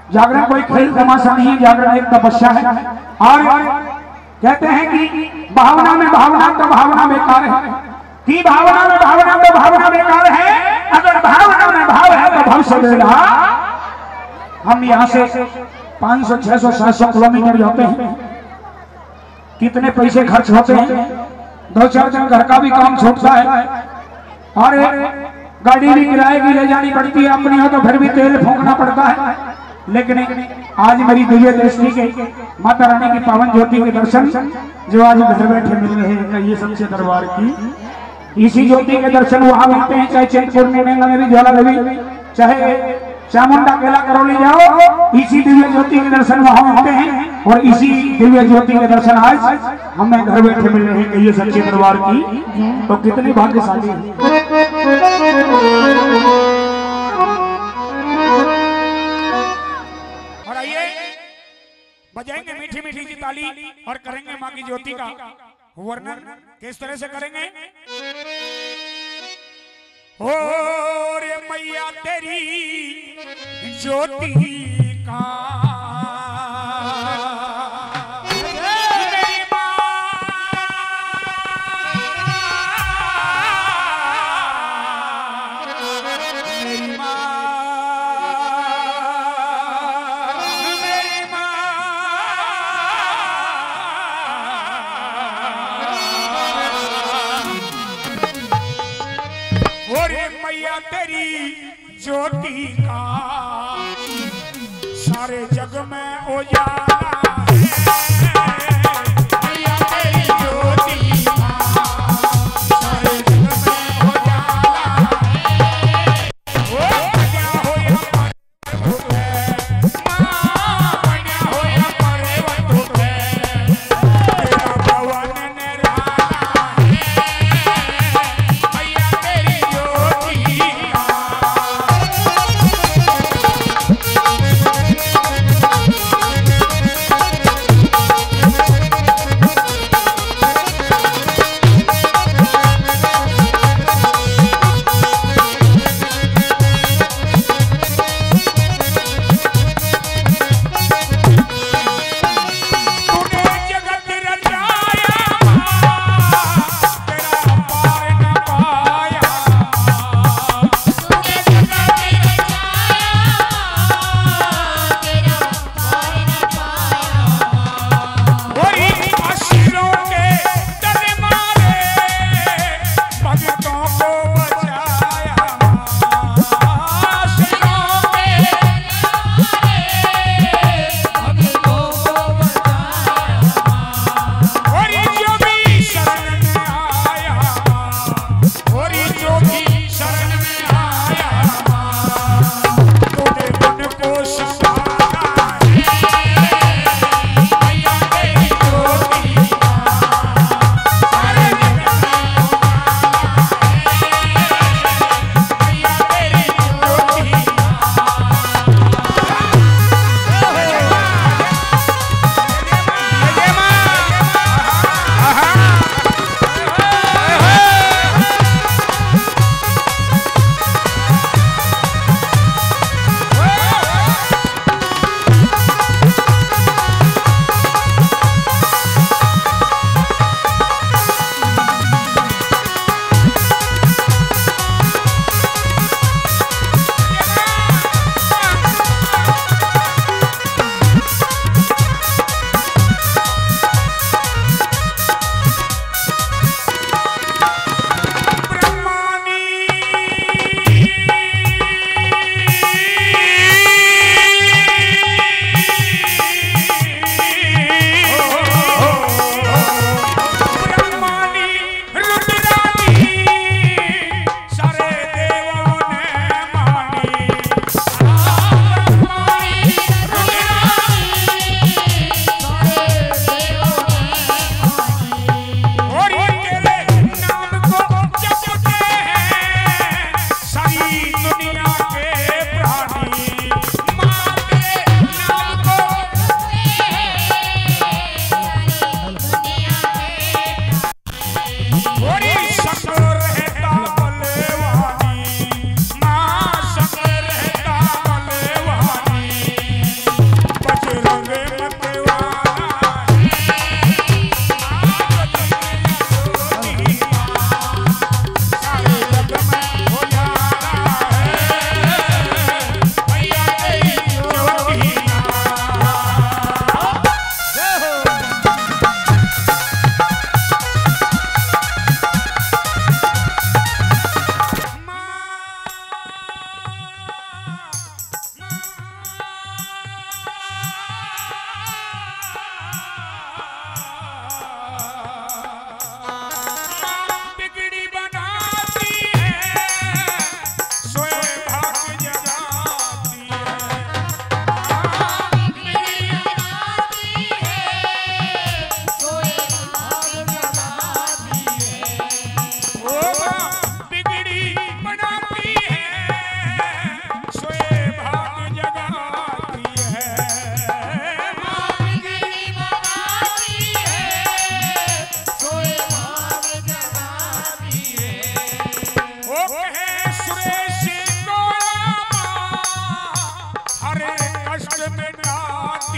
जागरण कोई खेल तमाशा नहीं है, जागरण एक तपस्या है। और कहते हैं कि भावना में भावना तो भावना बेकार है, कि भावना में भावना तो भावना बेकार है। अगर भावना में भाव है तो भव से बेड़ा। हम यहाँ से 500, 600, 700 किलोमीटर जाते हैं, कितने पैसे खर्च होते हैं, 2-4 दिन घर का भी काम छूटता है, और गाड़ी भी किराए की ले जानी पड़ती है, अपनी हो तो फिर भी तेल फूंकना पड़ता है। लेकिन आज मेरी दिव्य दृष्टि के माता रानी की पावन ज्योति के दर्शन जो आज घर बैठे मिल रहे हैं, ये सबसे दरबार की इसी ज्योति के दर्शन वहां मिलते हैं, चाहे चिंतपूर्णी में भी ज्वाला देवी, चाहे चामुंडा केला करौली जाओ, इसी दिव्य ज्योति के दर्शन वहां मिलते हैं। और इसी दिव्य ज्योति के दर्शन आज हमें घर बैठे मिल रहे हैं, ये सच्चे दरबार की तो कितनी भाग्यशाली है। और आइए बजाएंगे मीठी मीठी सी ताली और करेंगे माँ की ज्योति का वर्णन। किस तरह से करेंगे? ओ रे मैया तेरी ज्योति का मेरी माँ, मेरी माँ, मेरी माँ, ओ रे मैया तेरी ज्योति का सारे जग में उजाला है। मैया तेरी ज्योति का सारे जग में उजाला है। ओ बन्या होया पर्वत है, माँ बन्या होया पर्वत है, तेरा भवन निराला है। मैया तेरी ज्योति का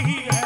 ही है।